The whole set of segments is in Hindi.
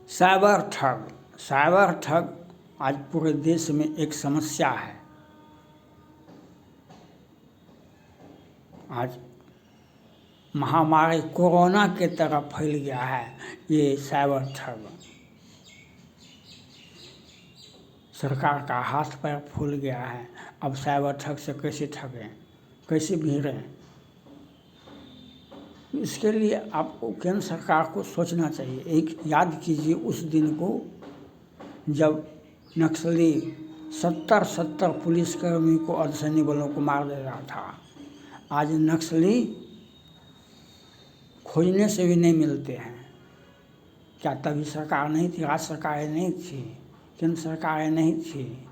साइबर ठग आज पूरे देश में एक समस्या है। आज महामारी कोरोना के तरह फैल गया है ये साइबर ठग। सरकार का हाथ पैर फूल गया है। अब साइबर ठग से कैसे ठगें, कैसे भिड़ें, इसके लिए आपको केंद्र सरकार को सोचना चाहिए। एक याद कीजिए उस दिन को जब नक्सली 70 पुलिसकर्मी को अर्धसैनिक बलों को मार दे रहा था। आज नक्सली खोजने से भी नहीं मिलते हैं। क्या तभी सरकार नहीं थी, राज्य सरकारें नहीं थी, केंद्र सरकारें नहीं थी?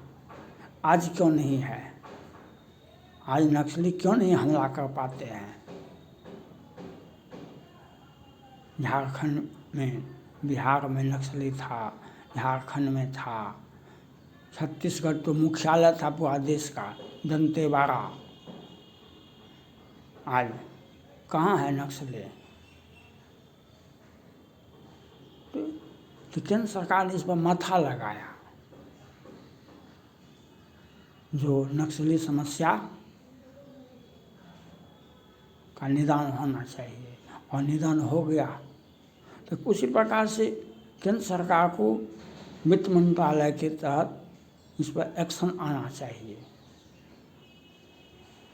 आज क्यों नहीं है? आज नक्सली क्यों नहीं हमला कर पाते हैं? झारखंड में, बिहार में नक्सली था, झारखंड में था, छत्तीसगढ़ तो मुख्यालय था पूरा देश का, दंतेवाड़ा। आज कहाँ है नक्सली? तो केंद्र सरकार ने इस पर माथा लगाया। जो नक्सली समस्या का निदान होना चाहिए और निदान हो गया। तो उसी प्रकार से केंद्र सरकार को वित्त मंत्रालय के तहत इस पर एक्शन आना चाहिए।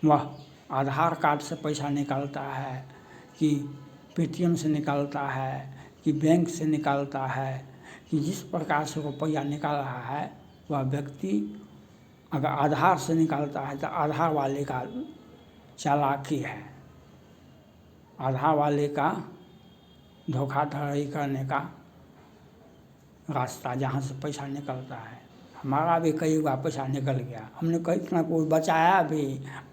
वह आधार कार्ड से पैसा निकालता है कि पेटीएम से निकालता है कि बैंक से निकालता है, कि जिस प्रकार से रुपया निकाल रहा है वह व्यक्ति अगर आधार से निकालता है तो आधार वाले का चालाकी है, आधार वाले का धोखाधड़ी करने का रास्ता, जहाँ से पैसा निकलता है। हमारा भी कई बार पैसा निकल गया, हमने कई तरह को बचाया भी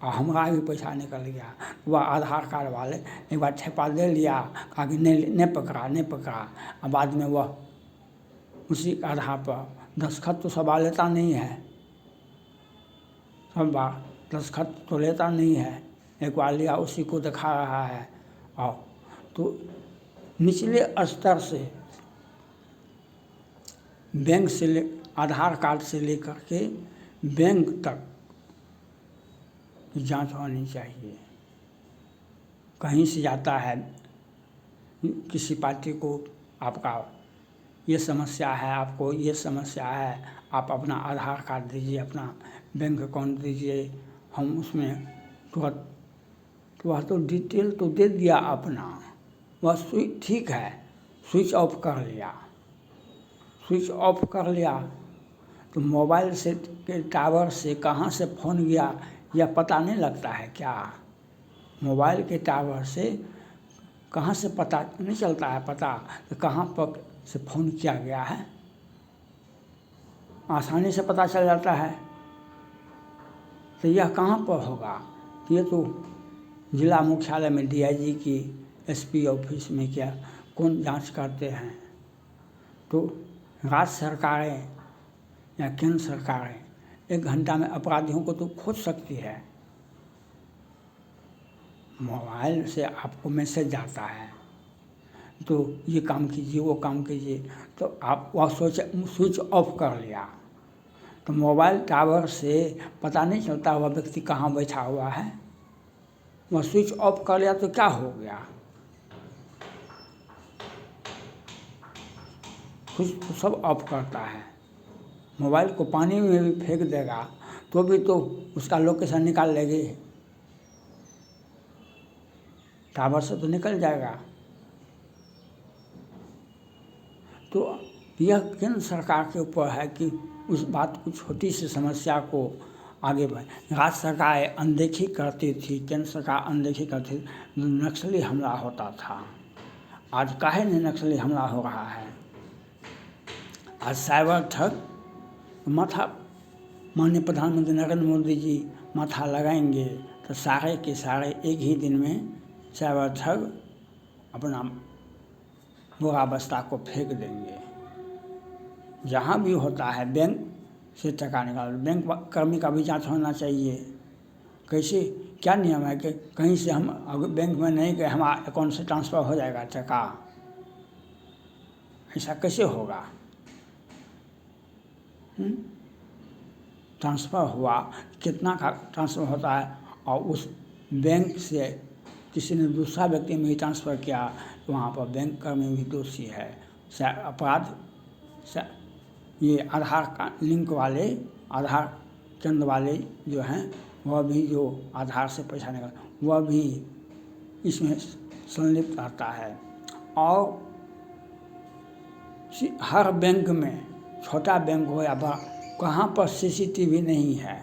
और हमारा भी पैसा निकल गया। वह आधार कार्ड वाले एक बार ठेपा दे लिया, कहा कि नहीं पकड़ा, और बाद में वह उसी आधार पर दस्तखत तो सबा लेता नहीं है, सब बार दस्तखत तो लेता नहीं है। एक बार लिया उसी को दिखा रहा है। और तो निचले स्तर से बैंक से आधार कार्ड से लेकर के बैंक तक की जांच होनी चाहिए। कहीं से जाता है किसी पार्टी को, आपका ये समस्या है, आपको ये समस्या है, आप अपना आधार कार्ड दीजिए, अपना बैंक अकाउंट दीजिए, हम उसमें तुरंत, तो वह तो डिटेल तो दे दिया अपना, वह ठीक है, स्विच ऑफ कर लिया तो मोबाइल से के टावर से कहाँ से फ़ोन गया यह पता नहीं लगता है क्या? मोबाइल के टावर से कहाँ से पता नहीं चलता है, पता तो कहाँ पर से फ़ोन किया गया है, आसानी से पता चल जाता है। तो यह कहाँ पर होगा? ये तो जिला मुख्यालय में डीआईजी की एसपी ऑफिस में क्या कौन जांच करते हैं? तो राज्य सरकारें या केंद्र सरकारें 1 घंटा में अपराधियों को तो खोज सकती है। मोबाइल से आपको मैसेज आता है तो ये काम कीजिए, वो काम कीजिए, तो आप वह स्विच ऑफ कर लिया तो मोबाइल टावर से पता नहीं चलता वह व्यक्ति कहाँ बैठा हुआ है। वह स्विच ऑफ कर लिया तो क्या हो गया? स्विच तो सब ऑफ करता है। मोबाइल को पानी में भी फेंक देगा तो भी तो उसका लोकेशन निकाल लेगी, टावर से तो निकल जाएगा। तो यह केंद्र सरकार के ऊपर है कि उस बात को, छोटी सी समस्या को आगे बढ़े। राज्य सरकार अनदेखी करती थी, केंद्र सरकार अनदेखी करती थी, नक्सली हमला होता था। आज काहे नहीं नक्सली हमला हो रहा है? आज साइबर ठग माथा, माननीय प्रधानमंत्री नरेंद्र मोदी जी माथा लगाएंगे तो सारे के सारे एक ही दिन में साइबर ठग अपना बुरा बस्ता को फेंक देंगे। जहाँ भी होता है बैंक से टका निकाल, बैंक कर्मी का भी जांच होना चाहिए। कैसे, क्या नियम है कि कहीं से हम अगर बैंक में नहीं गए, हमारा अकाउंट से ट्रांसफ़र हो जाएगा टका? ऐसा कैसे होगा? ट्रांसफ़र हुआ, कितना का ट्रांसफ़र होता है, और उस बैंक से किसी ने दूसरा व्यक्ति में ही ट्रांसफ़र किया तो वहाँ पर बैंक कर्मी भी दोषी है। अपराध ये आधार का लिंक वाले, आधार केंद्र वाले जो हैं, वह भी जो आधार से पैसा निकाल, वह भी इसमें संलिप्त रहता है। और हर बैंक में, छोटा बैंक हो या बड़ा, कहाँ पर सीसीटीवी नहीं है,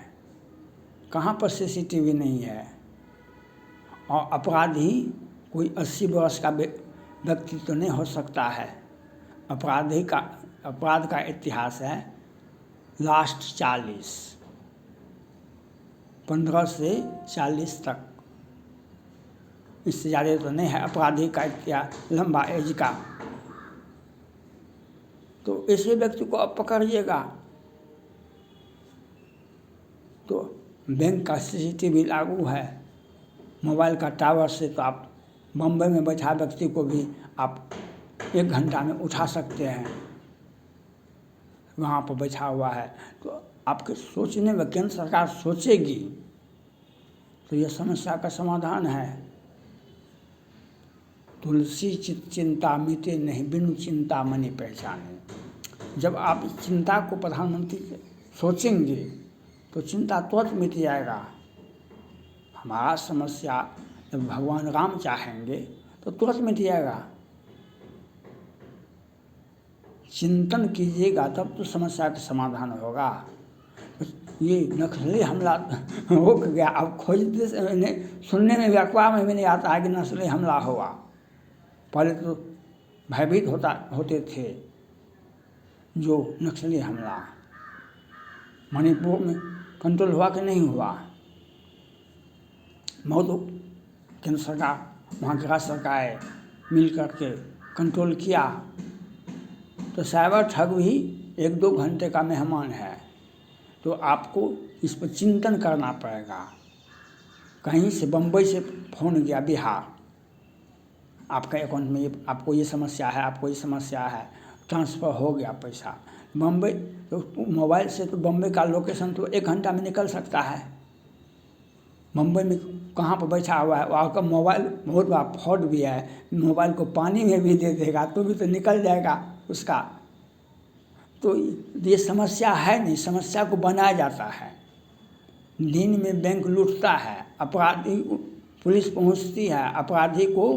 कहाँ पर सीसीटीवी नहीं है। और अपराधी कोई 80 वर्ष का व्यक्ति तो नहीं हो सकता है। अपराध का इतिहास है लास्ट 15 से 40 तक, इससे ज़्यादा तो नहीं है अपराधी का इतिहास, लंबा एज का। तो ऐसे व्यक्ति को आप पकड़िएगा तो बैंक का सीसीटीवी लागू है, मोबाइल का टावर से तो आप बम्बई में बैठा व्यक्ति को भी आप 1 घंटा में उठा सकते हैं, वहाँ पर बैठा हुआ है। तो आपके सोचने में केंद्र सरकार सोचेगी तो यह समस्या का समाधान है। तुलसी चिंता मिटे नहीं, बिनु चिंता मनि पहचाने। जब आप इस चिंता को प्रधानमंत्री सोचेंगे तो चिंता तुरंत मिट जाएगा। हमारा समस्या जब भगवान राम चाहेंगे तो तुरंत मिट जाएगा। चिंतन कीजिएगा तब तो समस्या का समाधान होगा। ये नक्सली हमला हो गया, अब खोजते सुनने में भी, अखबार में भी नहीं आता है कि नक्सली हमला हुआ। पहले तो भयभीत होते थे जो नक्सली हमला। मणिपुर में कंट्रोल हुआ कि नहीं हुआ? बहुत केंद्र सरकार, वहाँ की राज्य सरकार मिल करके कंट्रोल किया। तो साइबर ठग भी 1-2 घंटे का मेहमान है। तो आपको इस पर चिंतन करना पड़ेगा। कहीं से बम्बई से फ़ोन गया बिहार, आपका अकाउंट में आपको ये समस्या है, आपको ये समस्या है, ट्रांसफ़र हो गया पैसा बम्बई। तो मोबाइल से तो बम्बई का लोकेशन तो 1 घंटा में निकल सकता है। बम्बई में कहाँ पर बैठा हुआ है, वहाँ का मोबाइल बहुत बड़ा फ्रॉड भी है, मोबाइल को पानी में भी दे देगा तो भी तो निकल जाएगा उसका। तो ये समस्या है नहीं, समस्या को बनाया जाता है। दिन में बैंक लूटता है, अपराधी, पुलिस पहुंचती है, अपराधी को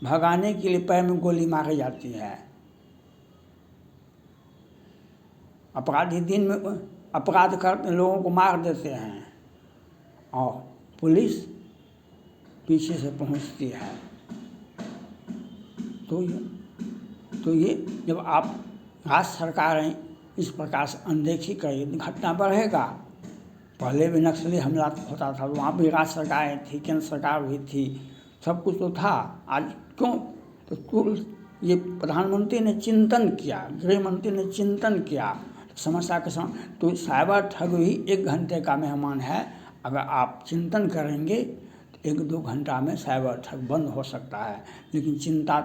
भगाने के लिए पैर में गोली मारी जाती है। अपराधी दिन में अपराध करते लोगों को मार देते हैं और पुलिस पीछे से पहुंचती है। तो ये जब आप राज्य सरकारें इस प्रकार से अनदेखी करेगी घटना बढ़ेगा। पहले भी नक्सली हमला होता था, वहाँ भी राज्य सरकारें थी, केंद्र सरकार भी थी, सब कुछ तो था। आज क्यों? तो ये प्रधानमंत्री ने चिंतन किया, गृह मंत्री ने चिंतन किया, समस्या के समय। तो साइबर ठग भी 1 घंटे का मेहमान है। अगर आप चिंतन करेंगे तो 1-2 घंटा में साइबर ठग बंद हो सकता है। लेकिन चिंता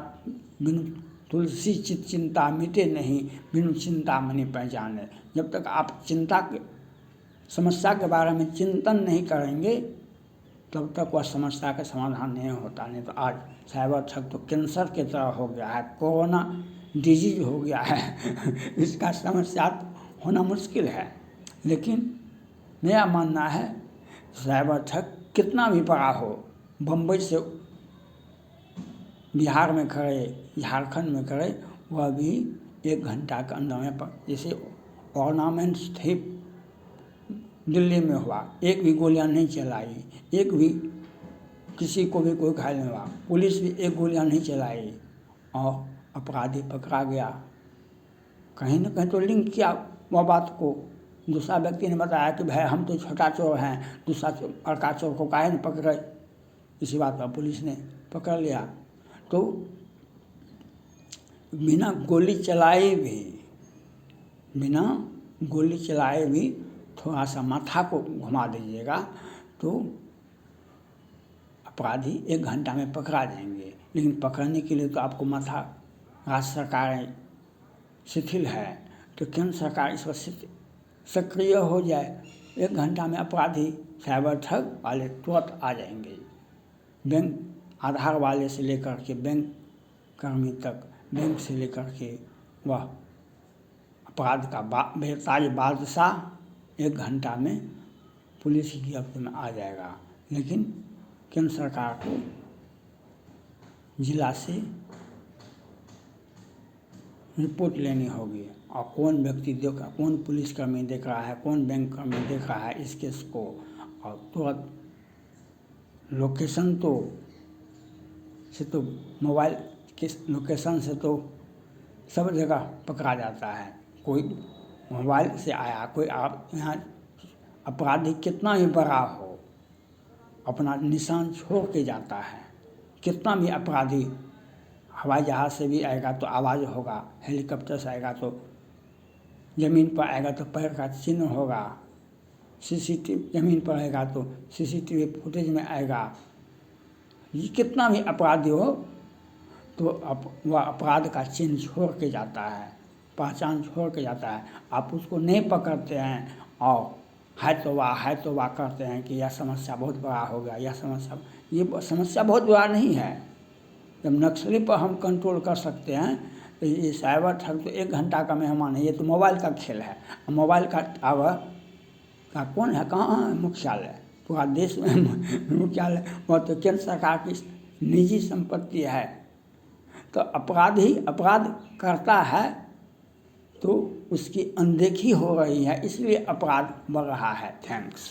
बिनु तुलसी चिंता मिटे नहीं, बिनु चिंता मनि पहचाने। जब तक आप समस्या के बारे में चिंतन नहीं करेंगे तब तक वह समस्या का समाधान नहीं होता। नहीं तो आज साइबर ठग तो कैंसर की तरह हो गया है, कोरोना डिजीज हो गया है। इसका समस्या होना मुश्किल है। लेकिन मेरा मानना है साइबर ठग कितना भी बड़ा हो, बम्बई से बिहार में करे, झारखंड में करे, वह भी 1 घंटा के अंदर में। जैसे ऑर्नामेंट्स थे, दिल्ली में हुआ, एक भी गोलियां नहीं चलाई, एक भी किसी को भी कोई घायल नहीं हुआ, पुलिस भी 1 गोलियां नहीं चलाई और अपराधी पकड़ा गया। कहीं ना कहीं तो लिंक किया वह बात को। दूसरा व्यक्ति ने बताया कि भाई हम तो छोटा चोर हैं, दूसरा बड़का चोर को काहे नहीं पकड़े। इसी बात पर पुलिस ने पकड़ लिया। तो बिना गोली चलाए भी थोड़ा सा माथा को घुमा दीजिएगा तो अपराधी 1 घंटा में पकड़ा जाएंगे। लेकिन पकड़ने के लिए तो आपको माथा, राज्य सरकारें शिथिल है तो केंद्र सरकार इस पर सक्रिय हो जाए। 1 घंटा में अपराधी साइबर ठग वाले तुरंत आ जाएंगे। बैंक आधार वाले से लेकर के बैंक कर्मी तक, बैंक से लेकर के वह अपराध का बेताज बादशाह 1 घंटा में पुलिस की गिरफ्त में आ जाएगा। लेकिन केंद्र सरकार को जिला से रिपोर्ट लेनी होगी और कौन व्यक्ति देख, कौन पुलिसकर्मी देख रहा है, कौन बैंक कर्मी देख रहा है इस केस को, और तुरंत लोकेशन से तो मोबाइल के लोकेशन से तो सब जगह पकड़ा जाता है। कोई मोबाइल से आया, कोई आप यहाँ अपराधी कितना ही बड़ा हो अपना निशान छोड़ के जाता है। कितना भी अपराधी हवाई जहाज़ से भी आएगा तो आवाज़ होगा, हेलीकॉप्टर से आएगा तो ज़मीन पर आएगा तो पैर का चिन्ह होगा, सीसीटीवी ज़मीन पर आएगा तो सीसीटीवी फुटेज में आएगा। ये कितना भी अपराधी हो तो वह अपराध का चिन्ह छोड़ के जाता है, पहचान छोड़ के जाता है। आप उसको नहीं पकड़ते हैं और है तो वाह करते हैं कि यह समस्या बहुत बड़ा हो गया, ये समस्या बहुत बड़ा नहीं है। जब नक्सली पर हम कंट्रोल कर सकते हैं तो ये साइबर ठग तो 1 घंटा का मेहमान है। ये तो मोबाइल का खेल है। मोबाइल का टावर का कौन है, कहाँ है मुख्यालय? पूरा देश में मुख्यालय वह तो केंद्र सरकार की निजी संपत्ति है। तो अपराधी अपराध करता है तो उसकी अनदेखी हो रही है, इसलिए अपराध बढ़ रहा है। थैंक्स।